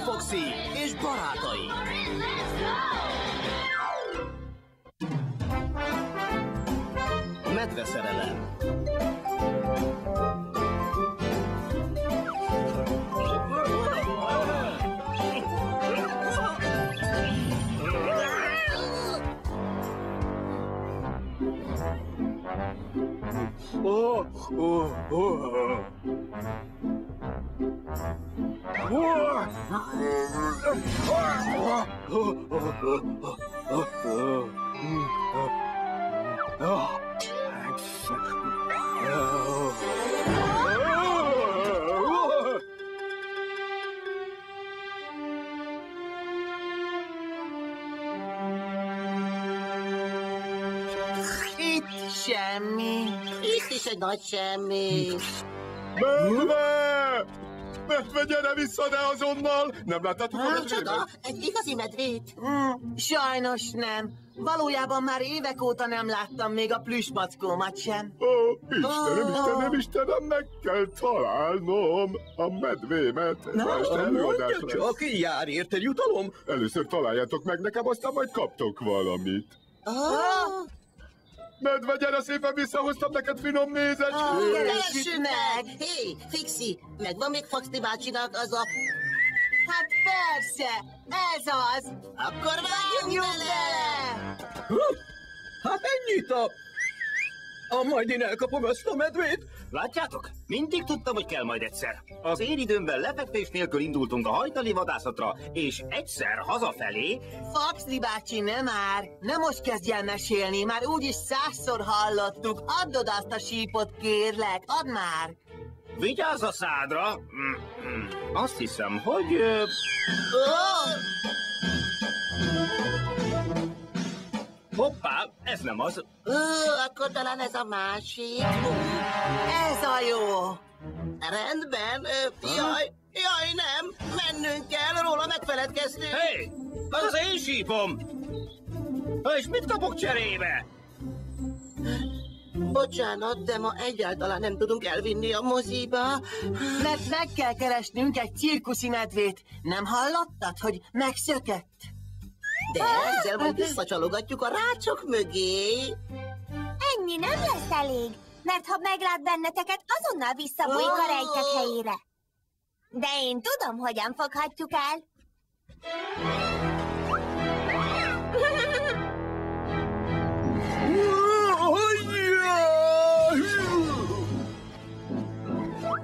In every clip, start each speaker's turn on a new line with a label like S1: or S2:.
S1: Foxy és barátai. Medveszerelem.
S2: Itt semmi.
S3: Itt is egy nagy semmi.
S4: Medve! Medve, gyere vissza, de azonnal! Nem láttátok a medvét?
S3: Csoda, egy igazi medvét.
S2: Sajnos nem. Valójában már évek óta nem láttam még a plüssmackómat sem.
S4: Istenem, meg kell találnom a medvémet.
S5: Mondja csak, jár érte jutalom?
S4: Először találjátok meg nekem, aztán majd kaptok valamit. Medve, gyere szépen, visszahoztam neked finom mézecskét!
S2: Keressük meg!
S3: Hé, Fixi, megvan még Foxy bácsinak az a...
S2: Hát persze, ez az!
S3: Akkor vágjunk bele!
S5: Hát ennyit majd én elkapom ezt a medvét.
S1: Látjátok? Mindig tudtam, hogy kell majd egyszer. Az én időmben lefekvés nélkül indultunk a hajtali vadászatra, és egyszer hazafelé...
S2: Foxy bácsi, nem már! Nem most kezdj el mesélni, már úgyis 100-szor hallottuk. Add oda azt a sípot, kérlek, add már!
S1: Vigyázz a szádra! Azt hiszem, hogy... Hoppá, ez nem az.
S3: Akkor talán ez a másik.
S2: Ez a jó!
S3: Rendben, jaj, nem! Mennünk kell, róla megfeledkeztünk.
S1: Hé, az az én sípom! És mit kapok cserébe?
S3: Bocsánat, de ma egyáltalán nem tudunk elvinni a moziba.
S2: Mert meg kell keresnünk egy cirkuszi medvét. Nem hallottad, hogy megszökött?
S3: De ezzel majd visszacsalogatjuk a rácsok mögé.
S6: Ennyi nem lesz elég, mert ha meglát benneteket, azonnal visszabújik a rejtek helyére. De én tudom, hogyan foghatjuk el.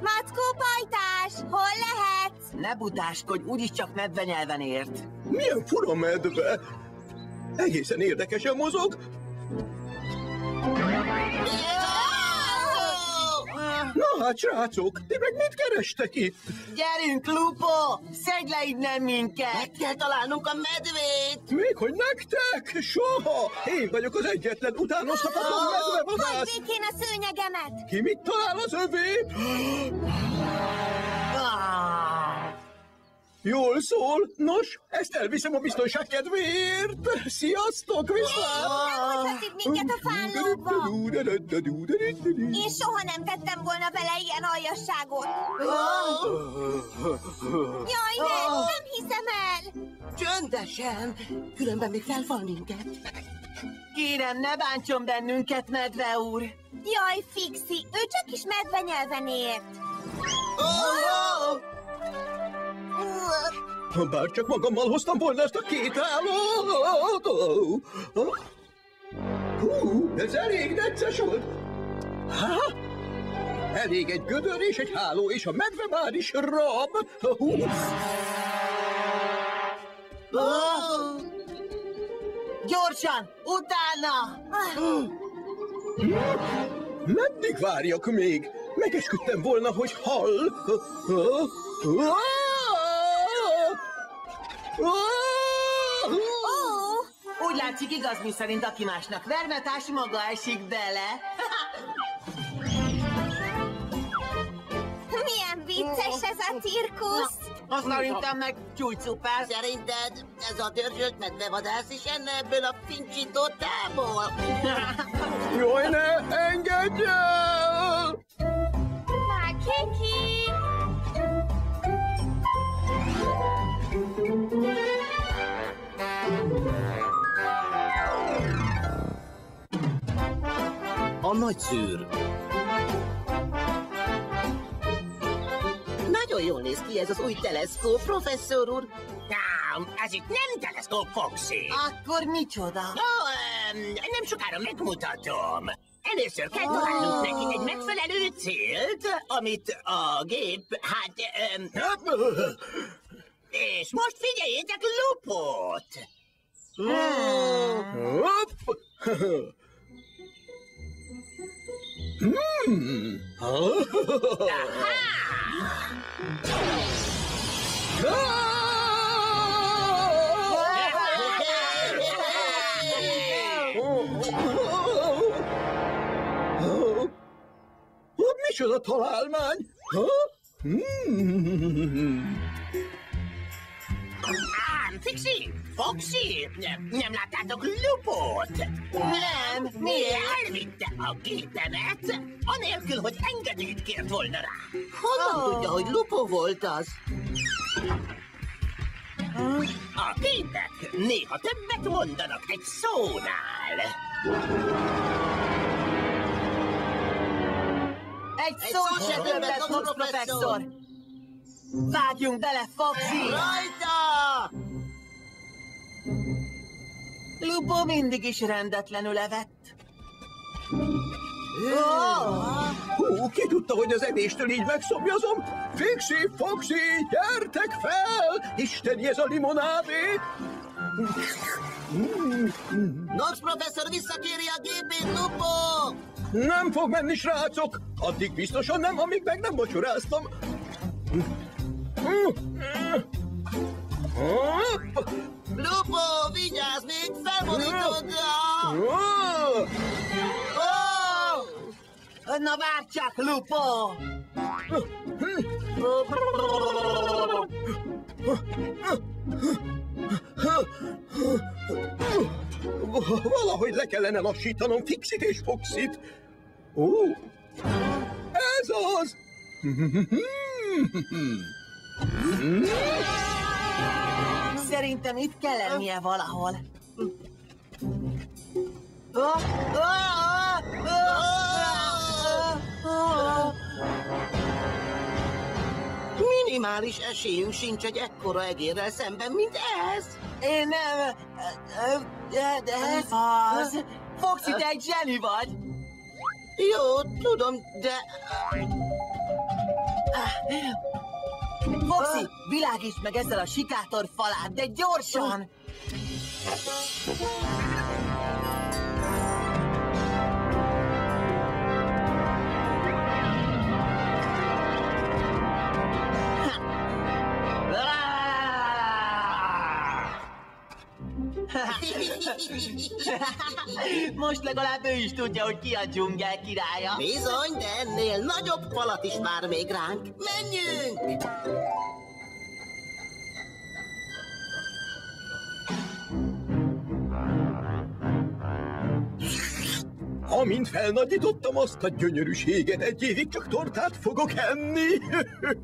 S6: Mackó pajtás, hol lehetsz?
S2: Ne butáskodj, úgyis csak medvenyelven ért.
S5: Milyen fura medve. Egészen érdekesen mozog. Na hát, srácok, ti meg mit kerestek itt?
S2: Gyerünk, Lupo! Szedj le innen minket!
S3: Meg kell találnunk a medvét!
S5: Még hogy nektek? Soha! Én vagyok az egyetlen utánozhatatlan medvevadász!
S6: Hagyd békén a szőnyegemet!
S5: Ki mit talál az övét? Jól szól. Nos, ezt elviszem a biztonság kedvéért. Sziasztok, viszlát!
S6: Meghagyhatod minket a fánlókba! Én soha nem tettem volna vele ilyen aljasságot! Jaj, nem hiszem el!
S3: Csöndesen! Különben még felfal minket.
S2: Kérem, ne bántson bennünket, medve úr!
S6: Jaj, Fixi, ő csak is medvenyelven ért!
S5: Bár csak magammal hoztam volna ezt a két állót. Ez elég necces volt. Ha? Elég egy gödör és egy háló, és a medve már is rab.
S2: Gyorsan, utána!
S5: Meddig várjak még? Megesküdtem volna, hogy hall.
S2: Úgy látszik, igaz, mi szerint aki másnak vermetás, maga esik bele.
S6: Milyen vicces ez a cirkusz!
S2: Azt szerintem meg csúcsupás.
S3: Szerinted ez a dörzsölt medvevadász is enne ebből a fincsító tából?
S5: Jaj, ne engedj el!
S6: Kiki!
S1: A nagy szűr.
S3: Nagyon jól néz ki ez az új teleszkóp, professzor úr.
S1: Ez itt nem teleszkóp, Foxy.
S2: Akkor micsoda?
S1: Nem sokára megmutatom. Először kell találnunk neki egy megfelelő célt, amit a gép, és most figyeljétek Lupot!
S5: Micsoda találmány?
S1: Fixi! Foxy! Nem láttátok Lupot?
S2: Nem, miért?
S1: Elvitte a gépemet, anélkül, hogy engedélyt kért volna rá.
S3: Honnan tudja, hogy Lupo volt az?
S1: A gépek néha többet mondanak egy szónál.
S2: Egy szó se többet, Fox professzor! Vágjunk bele, Foxy!
S3: Rajta!
S2: Lupo mindig is rendetlenül evett.
S5: Ki tudta, hogy az evéstől így megszomjazom? Fixi, Foxy, gyertek fel! Isteni ez a limonádé!
S3: Nox professzor visszakéri a gépét, Lupo!
S5: Nem fog menni, srácok! Addig biztosan nem, amíg meg nem vacsoráztam.
S3: Lupo, vigyázz, még felborítod!
S2: Na várj csak, Lupo!
S5: Valahogy le kellene lassítanom Fixit és Foxit. Ez az!
S2: Szerintem itt kell lennie valahol.
S3: Minimális esélyünk sincs egy ekkora egérrel szemben, mint ez.
S2: Én nem... De ez az... Foxy, te egy zseni vagy!
S3: Jó, tudom, de...
S2: Foxy, világítsd meg ezzel a sikátor falát, de gyorsan! Most legalább ő is tudja, hogy ki a dzsungel királya.
S3: Bizony, de ennél nagyobb falat is vár még ránk. Menjünk!
S5: Amint felnagyítottam azt a gyönyörűséget, egy évig csak tortát fogok enni.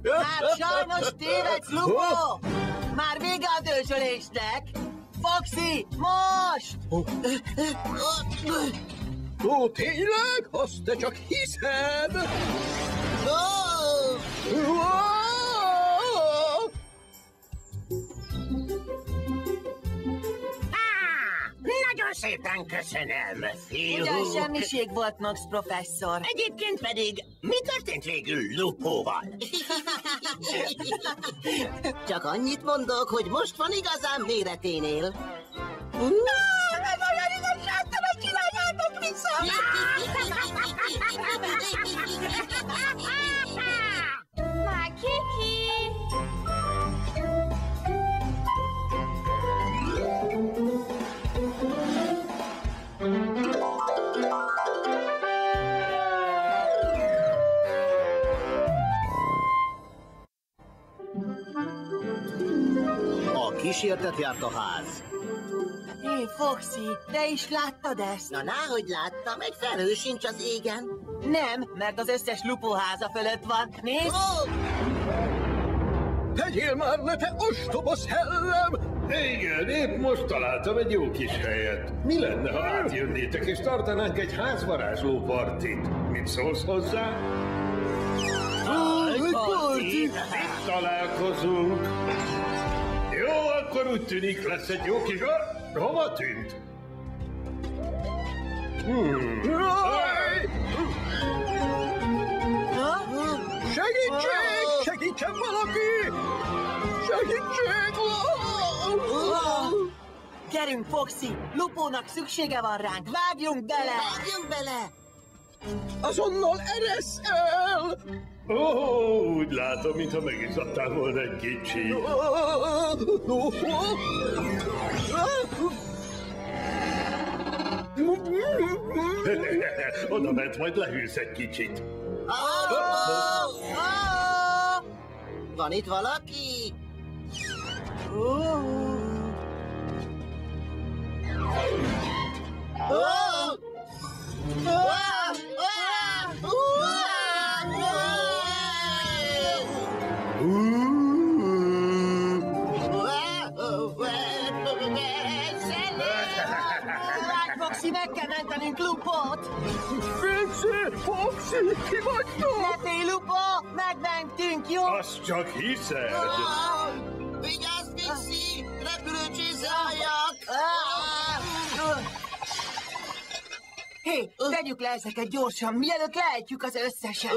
S2: Már sajnos tévedsz, Lupo! Már vége a dőzsölésnek! Foxy, most!
S5: Ó, tényleg? Azt te csak hiszed?
S1: Nagyon szépen köszönöm, fiúk.
S2: Ugyan semmiség volt, Nox professzor.
S1: Egyébként pedig, mi történt végül Lupóval?
S3: Csak annyit mondok, hogy most van igazán méreténél.
S2: Ez olyan igazságtalan, csináljátok vissza!
S6: Már Kiki!
S5: A kísértet járt a ház.
S2: Hé, Foxy, te is láttad ezt?
S3: Na, náhogy láttam, egy felhő sincs az égen.
S2: Nem, mert az összes lupóháza fölött van. Nézd!
S3: Ó,
S5: Tegyél már le, te ostoba szellem!
S4: Igen, épp most találtam egy jó kis helyet. Mi lenne, ha átjönnétek és tartanánk egy házvarázsló partit? Mit szólsz hozzá? Itt találkozunk. Jó, akkor úgy tűnik, lesz egy jó kis... Hova tűnt?
S5: Segítség! Segítsen valaki! Segítség!
S2: Gyerünk, Foxy! Lupónak szüksége van ránk! Vágjunk bele!
S3: vágjunk bele!
S5: Azonnal eresz el!
S4: Úgy látom, mintha megizzadtál volna egy kicsit. Oda ment, majd lehűlsz egy kicsit.
S3: Van itt valaki?
S2: Várj, Foxy, meg kell mentenünk Lupót!
S5: Fixi, Foxy, ki vagytok?
S2: Ne félj, Lupó! Megmentünk, jó?
S4: Azt csak hiszed.
S3: Vigyázz, Pixi! Repülőcsészálljak!
S2: Hé, tegyük le ezeket gyorsan, mielőtt leejtjük az összeset!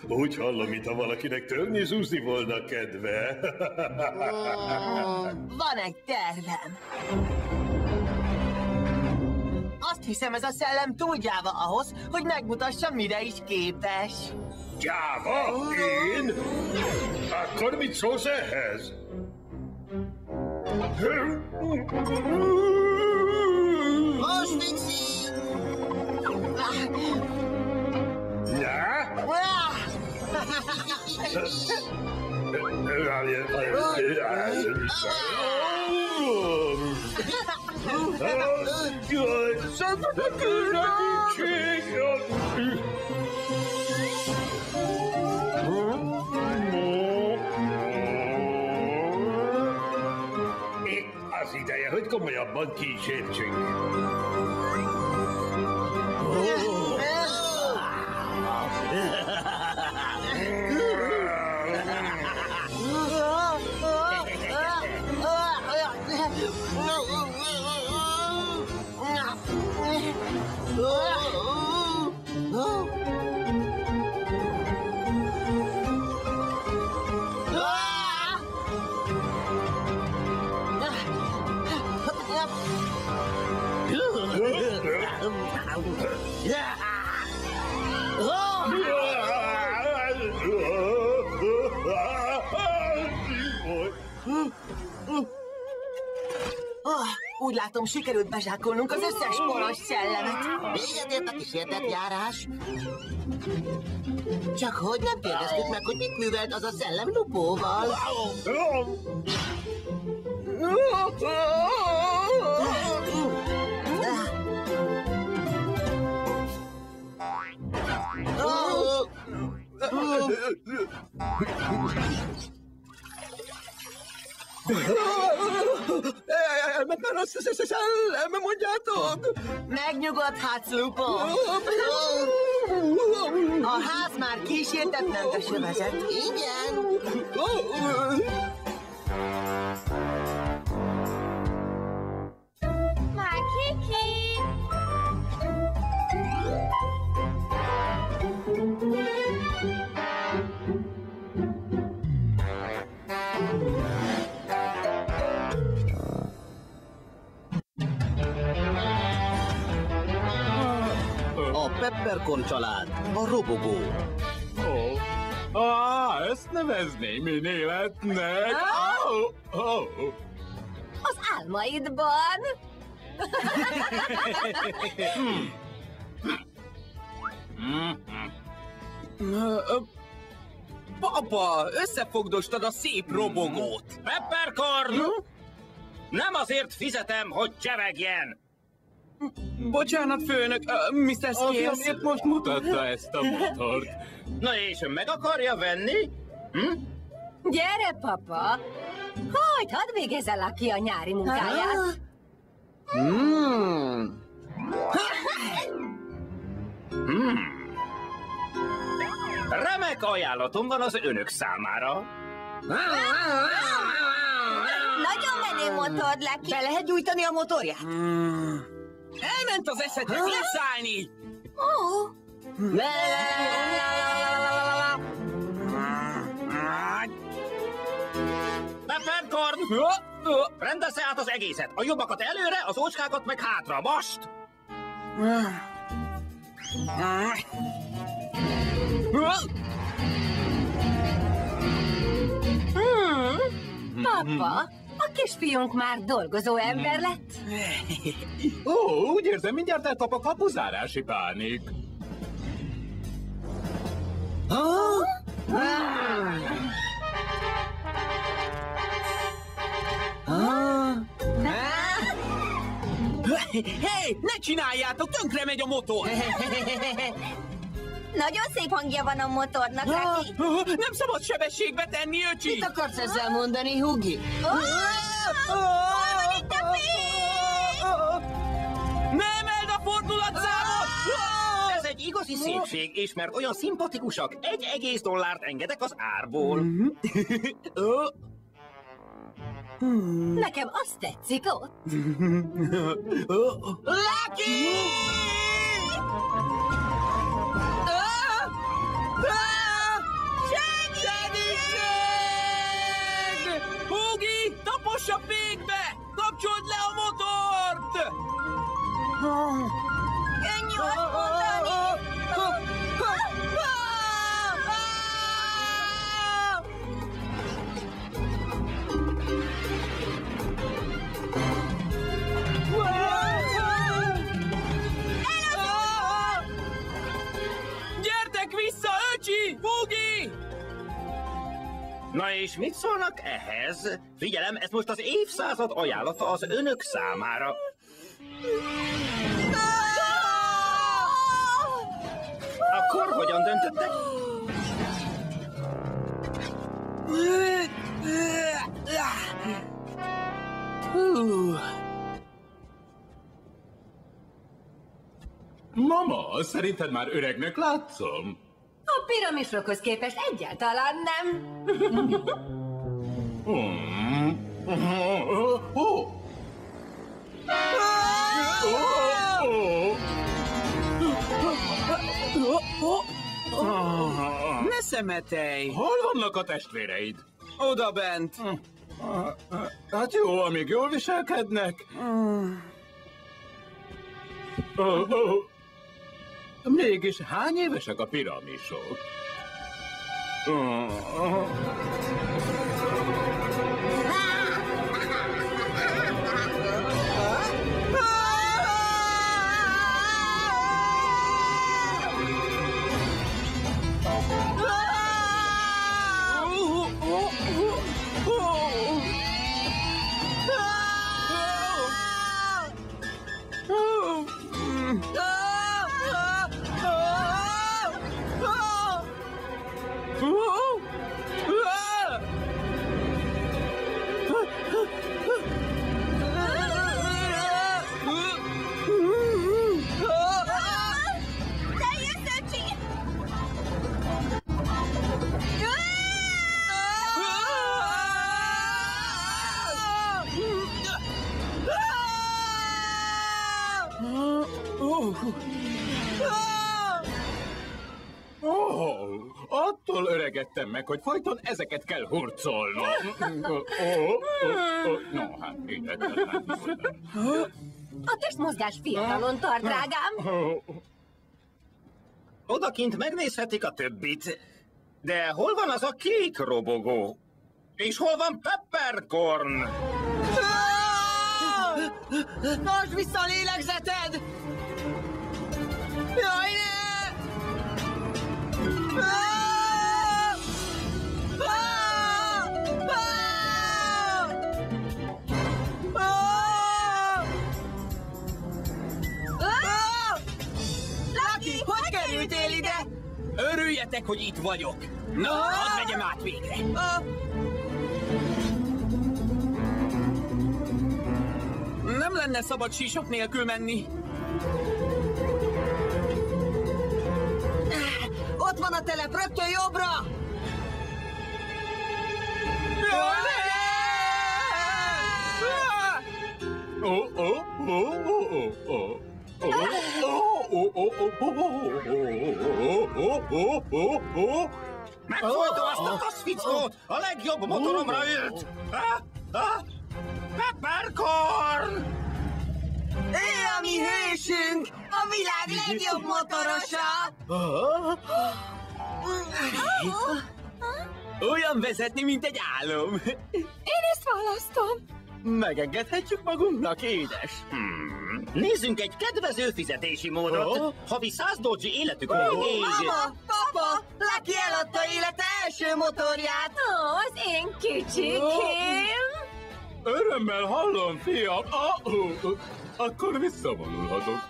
S4: Úgy hallom, mintha valakinek törni zúzni volna kedve.
S2: Van egy tervem. Azt hiszem, ez a szellem túl gyáva ahhoz, hogy megmutassa, mire is képes.
S4: Gyáva? Én? Akkor mit szólsz ehhez?
S3: Most, Pixi!
S4: Ja? Itt az ideje, hogy komolyabban kísértsünk.
S2: Úgy látom, sikerült bezsákolnunk az összes poros szellemet.
S3: Véget ért a kísértett járás. Csak hogy nem kérdeztük meg, hogy mit művelt az a szellem Lupóval?
S5: Elment már a szellem, mondjátok!
S2: Megnyugodhatsz, Lupo! A ház már kísértetmentesen vezet.
S3: Igen. Peppercorn család, a robogó.
S7: Ezt nevezném én életnek.
S6: Az álmaidban.
S5: Papa, összefogdostad a szép robogót.
S1: Peppercorn! Nem azért fizetem, hogy csevegjen!
S5: Bocsánat, főnök, Mr.
S7: A
S5: Scales.
S7: fiamért most mutatta ezt a motort.
S1: Na és meg akarja venni?
S6: Gyere, papa! Hadd végezz el ki a nyári munkáját.
S1: Remek ajánlatom van az önök számára.
S6: Nagyon menő motor, Lucky.
S2: Be lehet gyújtani a motorját?
S5: Elment az eszetek leszállni!
S6: Ó,
S1: Peppercorn! Rendezze át az egészet. A jobbakat előre, az ócskákat meg hátra. Most!
S6: papa, a kisfiunk már dolgozó ember lett.
S7: Úgy érzem, mindjárt elkap a kapuzárási pánik.
S5: Hé, ne csináljátok, tönkre megy a motor!
S6: Nagyon szép hangja van a motornak, Lucky.
S5: Nem szabad sebességbe tenni, öcsi!
S2: Mit akarsz ezzel mondani, Hugi?
S6: Hol van itt a fény?
S5: Ne emeld a fordulatszámot!
S1: Ez egy igazi szépség, és mert olyan szimpatikusak, $1 engedek az árból.
S6: Nekem azt tetszik ott.
S5: Lucky! Segítség! Hugi, taposs a fékbe! Kapcsold le a motort!
S6: Könnyű azt mondani.
S5: Gyertek vissza, öcsi! Hugi!
S1: Na és mit szólnak ehhez? Figyelem, ez most az évszázad ajánlata az önök számára. Akkor hogyan döntöttek?
S7: Mama, szerinted már öregnek látszom?
S6: A piramisokhoz képest egyáltalán nem.
S5: Ne szemetelj!
S7: Hol vannak a testvéreid?
S5: Oda bent!
S7: Hát jó, amíg jól viselkednek. Mégis hány évesek a piramisok? Attól öregedtem meg, hogy folyton ezeket kell hurcolnom. No, hát életlen.
S6: A testmozgás fiatalon tart, drágám.
S1: Odakint megnézhetik a többit. De hol van az a kék robogó? És hol van Peppercorn?
S2: Tartsd vissza a lélegzeted! Jaj, ne! Lucky, hogy kerültél ide?
S5: Örüljetek, hogy itt vagyok. Na, hadd vegyem át végre. Nem lenne szabad sísok nélkül menni.
S2: Ott van a telep, rögtön jobbra!
S1: Megfojtom azt a kaszfickót! A legjobb motoromra ült! Peppercorn!
S2: Ő a mi hősünk! A világ legjobb motorosa!
S5: Olyan vezetni, mint egy álom.
S6: Én ezt választom.
S5: Megengedhetjük magunknak, édes.
S1: Nézzünk egy kedvező fizetési módot. Havi 100 Dodge életük végéig.
S2: Mama! Papa! Lucky eladta élete első motorját!
S6: Ó, az én kicsikém.
S7: Örömmel hallom, fiam. Akkor visszavonulhatok.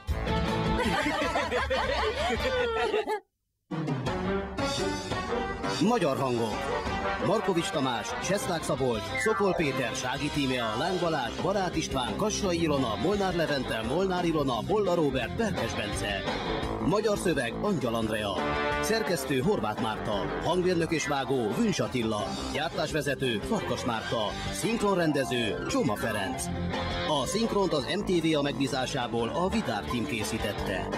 S8: Magyar hangok. Markovics Tamás, Seszlák Szabolcs, Szokol Péter, Sági Tímea, Láng Balázs, Barát István, Kassai Ilona, Molnár Levente, Molnár Ilona, Bolla Róbert, Berkes Bence. Magyar szöveg Angyal Andrea. Szerkesztő Horváth Márta. Hangmérnök és vágó Vüncs Attila. Gyártásvezető Farkas Márta. Szinkronrendező Csoma Ferenc. A szinkront az MTV a megbízásából a Vitár Team készítette.